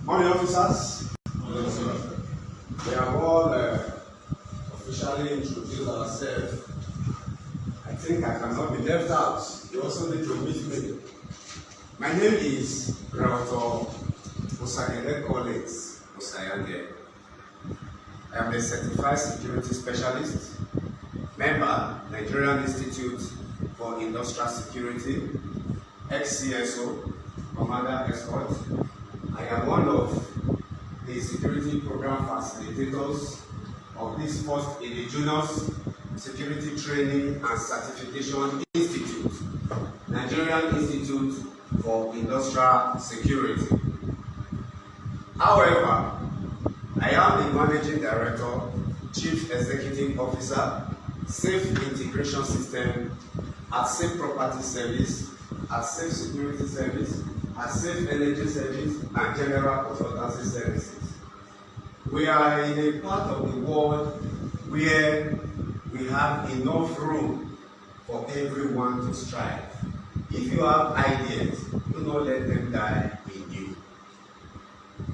Morning, officers. We have all officially introduced ourselves. I think I cannot be left out. You also need to meet me. My name is Dr. Osagede Collins Osayande. I am a certified security specialist, member, Nigerian Institute for Industrial Security, ex-CSO, Commander Escort. I am one of the security program facilitators of this first indigenous security training and certification institute, Nigerian Institute for Industrial Security. However, I am the Managing Director, Chief Executive Officer, Safe Integration System at Safepropertyservice, at Safe Security Service, at Safe Energy Service, and General Consultancy Services. We are in a part of the world where we have enough room for everyone to strive. If you have ideas, do not let them die in you.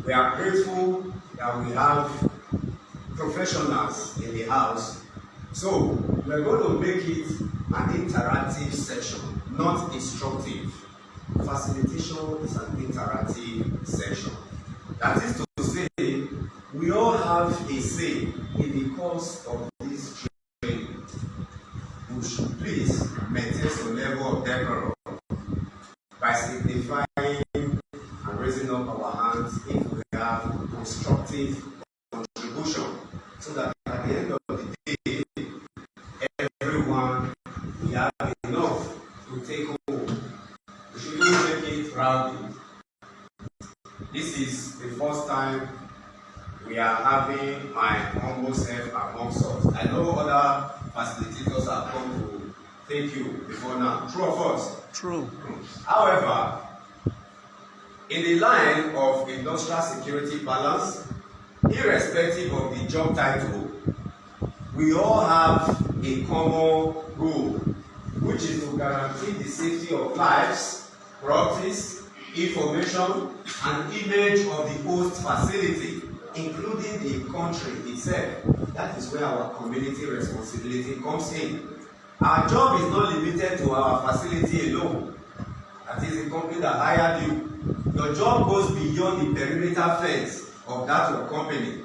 We are grateful that we have professionals in the house. So we are going to make it an interactive session, not instructive. Facilitation is an interactive session. That is to say, we all have a say in the course of this training. We should please maintain some level of decorum by signifying and raising up our hands if we have constructive contribution, so that at the end of the day, everyone will have enough to take home. We shouldn't make it rowdy. This is the first time we are having my humble self amongst us. I know other facilitators have come to thank you before now. True or false? True. However, in the line of industrial security balance, irrespective of the job title, we all have a common goal, which is to guarantee the safety of lives, properties, information, and image of the host facility, including the country itself. That is where our community responsibility comes in. Our job is not limited to our facility alone. That is the company that hired you. Your job goes beyond the perimeter fence of that your company.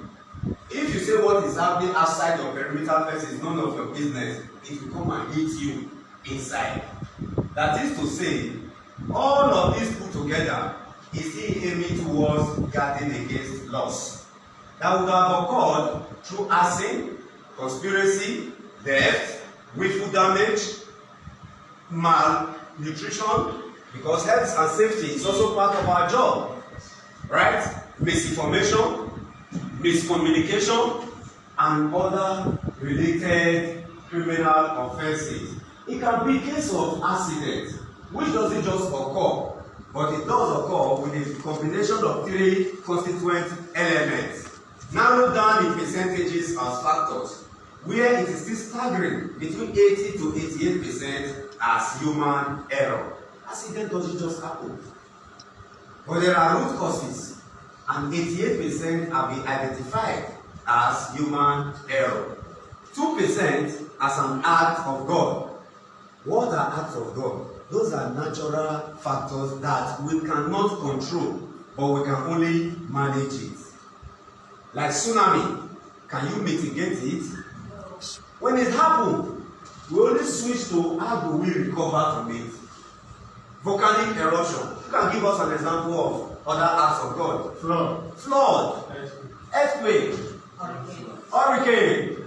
If you say what is happening outside your perimeter fence is none of your business, it will come and hit you inside. That is to say, all of this put together is still aiming towards guarding against loss that would have occurred through arson, conspiracy, theft, willful damage, malnutrition, because health and safety is also part of our job, right? Misinformation, miscommunication, and other related criminal offenses. It can be a case of accident, which doesn't just occur, but it does occur with a combination of three constituent elements. Narrow down the percentages as factors, where it is still staggering between 80 to 88% as human error. Accident doesn't just happen. But there are root causes, and 88% have been identified as human error. 2% as an act of God. What are acts of God? Those are natural factors that we cannot control, but we can only manage it. Like tsunami, can you mitigate it? When it happens, we only switch to how do we recover from it. Volcanic eruption. You can give us an example of other acts of God. Flood. Earthquake. Hurricane.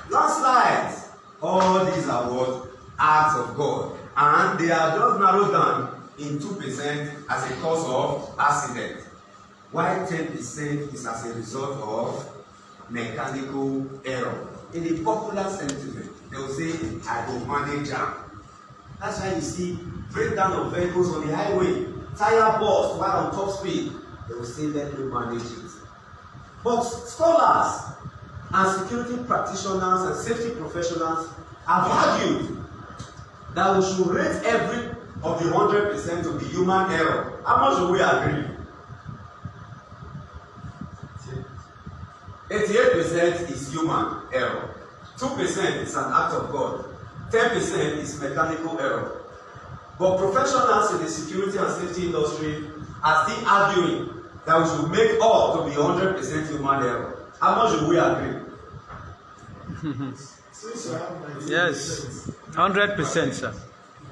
Landslides. All these are what? Acts of God. And they are just narrowed down in 2% as a cause of accident. While 10% is as a result of mechanical error. In the popular sentiment, they will say, I will manage jam. That's why you see breakdown of vehicles on the highway, tire burst while on top speed. they will say let me manage it. But scholars and security practitioners and safety professionals have argued that we should rate every of the 100% to be human error. How much do we agree? 88% is human error. 2% is an act of God. 10% is mechanical error. But professionals in the security and safety industry are still arguing that we should make all to be 100% human error. How much do we agree? Yes, 100%, sir.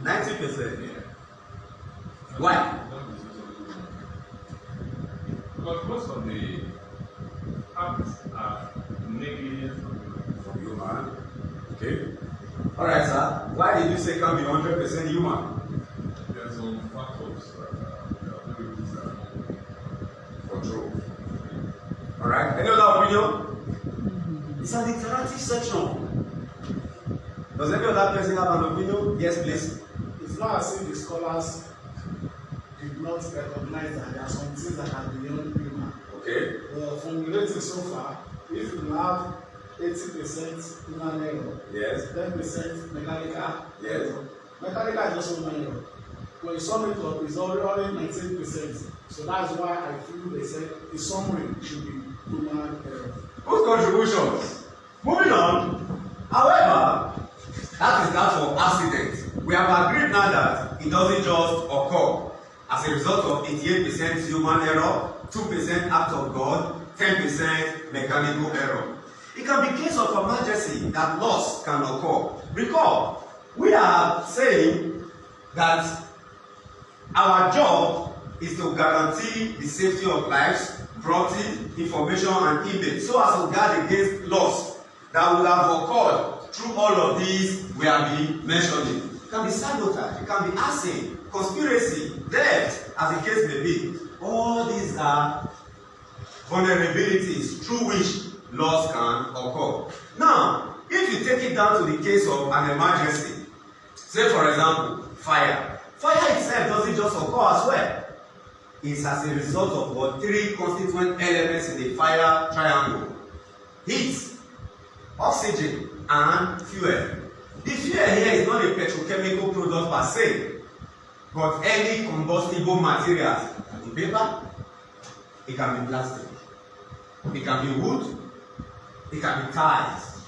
90%. Yeah. Why? Because most of the acts are negligent From human. Okay. Alright, sir. Why did you say can be 100% human? There are some factors that are Control. Alright. Any other opinion? It's an interactive section. Does any other person have an opinion? Yes, please. It's not as if the scholars did not recognize that there are some things that are beyond human. Okay. Well, from the rating so far, if you have 80% human error, Yes. 10% mechanical Yes. error. Mechanical is also human error. When you sum it up, it's already 19%. So that's why I feel they said the summary should be human error. Good contributions. Moving on. However, that is that for accident. We have agreed now that it doesn't just occur as a result of 88% human error, 2% act of God, 10% mechanical error. It can be case of emergency that loss can occur. Recall, we are saying that our job is to guarantee the safety of lives, property, information, and image, so as to guard against loss that would have occurred through all of these we have been mentioning. It can be sabotage, it can be arson, conspiracy, theft, as the case may be. All these are vulnerabilities through which loss can occur. Now, if you take it down to the case of an emergency, say for example, fire. Fire itself doesn't just occur as well. It's as a result of what three constituent elements in the fire triangle: heat, oxygen, and fuel. The fuel here is not a petrochemical product per se, but any combustible materials. It can be paper, it can be plastic, it can be wood, it can be ties,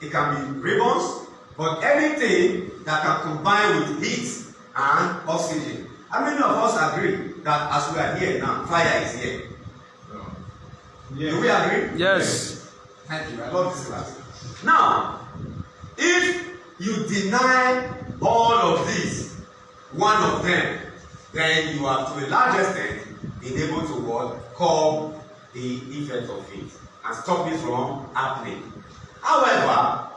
it can be ribbons, but anything that can combine with heat and oxygen. How many of us agree that as we are here now, fire is here? Yeah. Do we agree? Yes. Thank you. I love this class. Now, if you deny all of these, one of them, then you are to a large extent been able to what? Curb the effect of it and stop it from happening. However,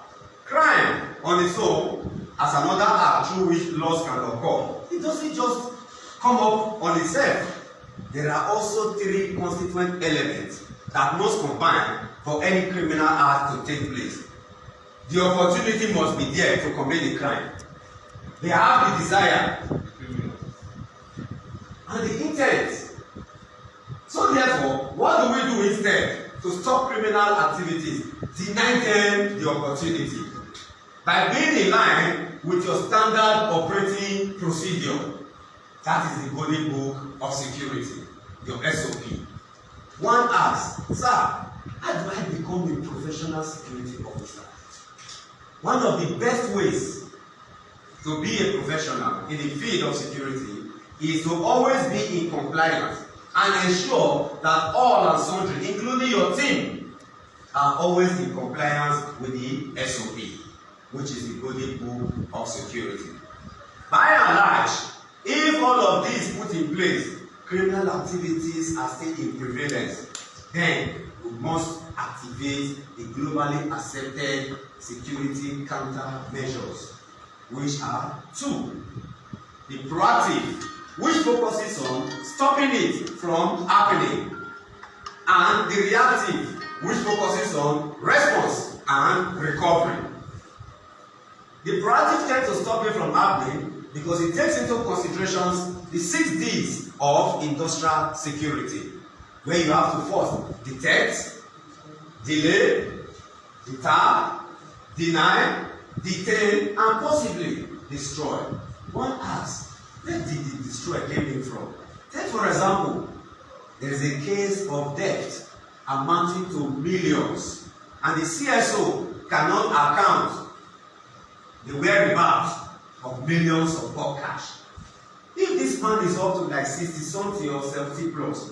crime on its own, as another act through which loss can occur, it doesn't just come up on itself. There are also three constituent elements that must combine for any criminal act to take place. The opportunity must be there to commit the crime. They have the desire and the intent. So therefore, what do we do instead to stop criminal activities? Deny them the opportunity by being in line with your standard operating procedure. That is the golden book of security, your SOP. One asks, sir, how do I become a professional security officer? One of the best ways to be a professional in the field of security is to always be in compliance and ensure that all and sundry, including your team, are always in compliance with the SOP, which is the golden book of security. By and large, if all of these put in place, criminal activities are still in prevalence, then we must activate the globally accepted security countermeasures, which are two. The proactive, which focuses on stopping it from happening, and the reactive, which focuses on response and recovery. The proactive tends to stop it from happening because it takes into consideration the 6 Ds of industrial security. where you have to first detect, delay, deter, deny, detain, and possibly destroy. One asks, where did the destroy came from? Take for example, there is a case of debt amounting to millions, and the CSO cannot account the whereabouts of millions of bulk cash. If this man is up to like 60 something or 70 plus,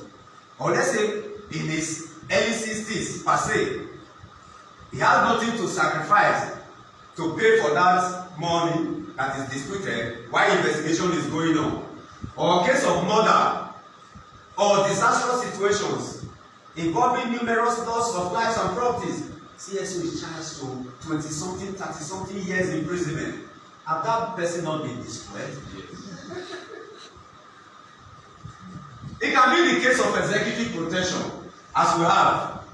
or let's say in his early 60s per se, he has nothing to sacrifice to pay for that money that is disputed while investigation is going on, or a case of murder or disastrous situations involving numerous loss of lives and properties, CSO is charged to 20 something, 30 something years imprisonment. Have that person not been destroyed? Yes. It can be the case of executive protection, as we have.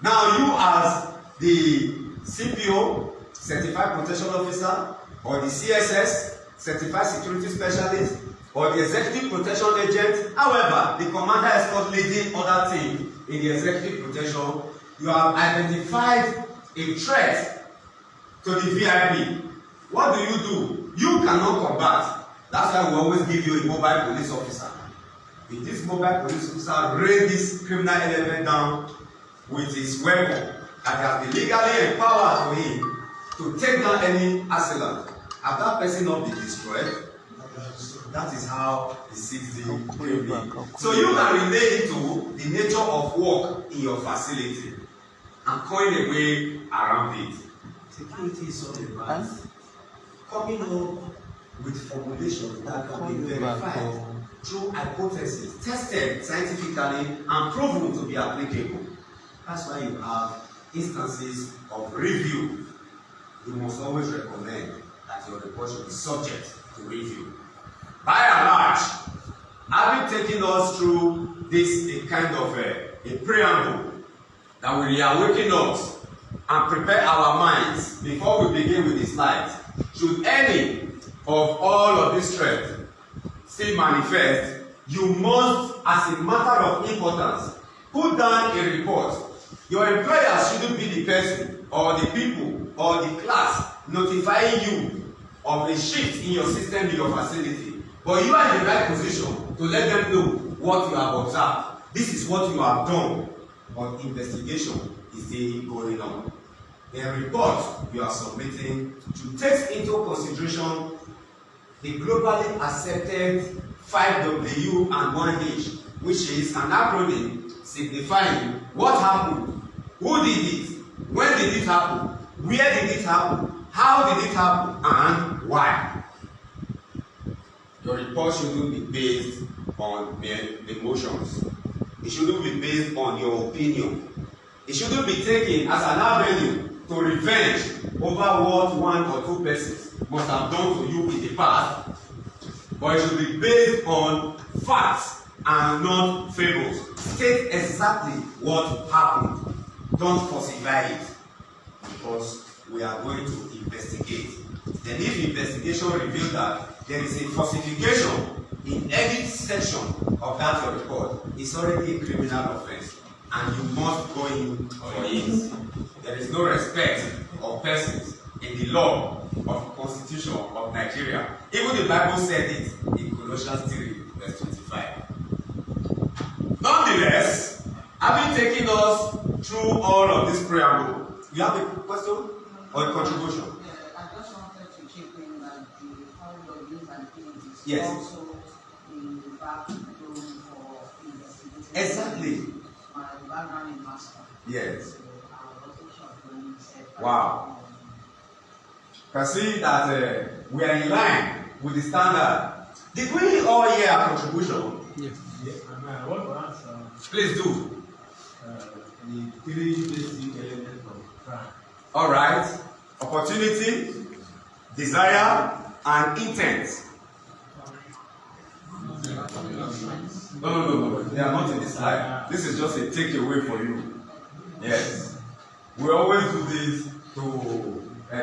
Now, you as the CPO, Certified Protection Officer, or the CSS, Certified Security Specialist, or the Executive Protection Agent, however, the Commander Escort leading other team in the Executive Protection, you have identified a threat to the VIP. What do? You cannot combat. That's why we always give you a mobile police officer. If this mobile police officer raise this criminal element down with his weapon that has been legally empowered to him to take down any assailant, have that person not been destroyed? That is how the 6D will be. So you can relate it to the nature of work in your facility and coin a way around it. Security is all about coming up with formulations that can be verified through hypotheses, tested scientifically and proven to be applicable. That's why you have instances of review. You must always recommend that your report should be subject to review. By and large, having taken us through this a kind of a preamble that will reawaken us and prepare our minds before we begin with the slides, should any of all of this threats still manifest, you must, as a matter of importance, put down a report. Your employer shouldn't be the person or the people or the class notifying you of a shift in your system in your facility, but you are in the right position to let them know what you have observed. This is what you have done, but investigation is still going on. The report you are submitting should take into consideration the globally accepted 5W and 1H, which is an acronym signifying what happened, who did it, when did it happen, where did it happen, how did it happen, and why. Your report shouldn't be based on mere emotions. It shouldn't be based on your opinion. It shouldn't be taken as an avenue to revenge over what one or two persons must have done to you in the past, but it should be based on facts and not fables. State exactly what happened. Don't falsify it, because we are going to investigate. Then if investigation reveals that there is a falsification in any section of that your report, it's already a criminal offense, and you must go in for it. There is no respect of persons in the law of the Constitution of Nigeria. Even the Bible said it in Colossians 3, verse 25. Nonetheless, having taken us through all of this preamble, you have a question or a contribution? Yeah, I just wanted to chip in that the fund of these activities Yes. also the backbone for investigation. Exactly. My background in master. Yes. So I was also short when you said. Wow. Can see that we are in line with the standard. Did we all hear our contribution? Yes. Yeah, and I want to ask Please do. the three basic elements of crime. All right. Opportunity, desire, and intent. No. They are not in the slide. This is just a takeaway for you. Yes. We always do this to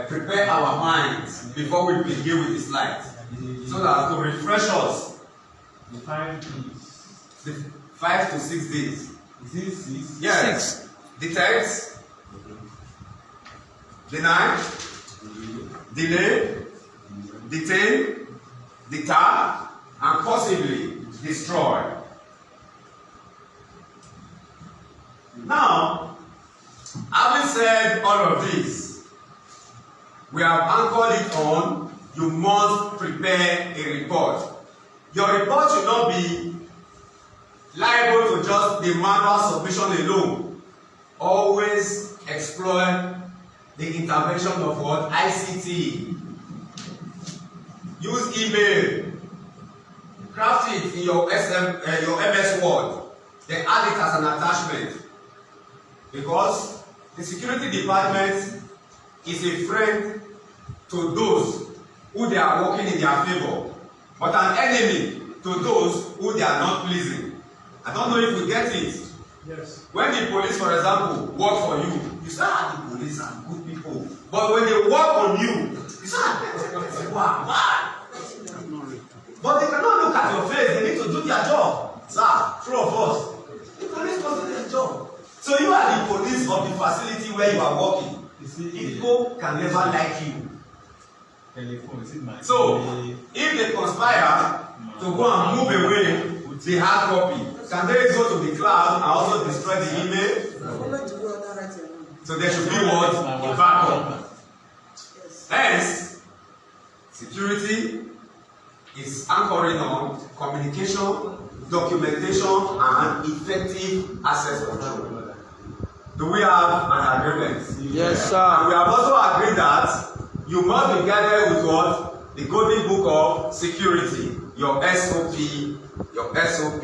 prepare our minds before we begin with the slides, so that to refresh us. The 5 Ds. The 5 to 6 days. Is it 6? Yes. 6. Detect, deny, delay, detain, deter, and possibly destroy. Now, having said all of this, we have anchored it on you must prepare a report. Your report should not be liable to just the manual submission alone. Always explore the intervention of what? ICT. Use email. Craft it in your MS Word. Then add it as an attachment. Because the security department is a friend to those who they are working in their favor, but an enemy to those who they are not pleasing. I don't know if you get it. Yes. When the police, for example, work for you, you say, the police are good people. But when they work on you, you say, wow, why? But they cannot look at your face, they need to do their job. Sir, true of us. The police must do their job. So you are the police of the facility where you are working. People can never like you. So, if they conspire to go and move away with the hard copy, can they go to the cloud and also destroy the email? So there should be what? A backup. Hence, security is anchoring on communication, documentation, and effective access control. Do we have an agreement? Yes, sir. And we have also agreed that you must be guided with what? The golden book of security. Your SOP, your SOP,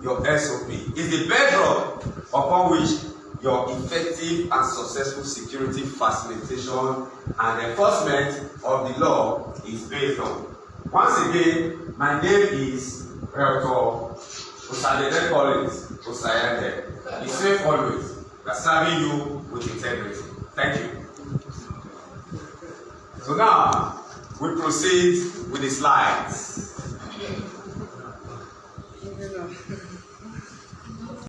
your SOP is the bedrock upon which your effective and successful security facilitation and enforcement of the law is based on. Once again, my name is Rector Osadele Collins Osayede. Be safe always. We are serving you with integrity. Thank you. So now, we proceed with the slides.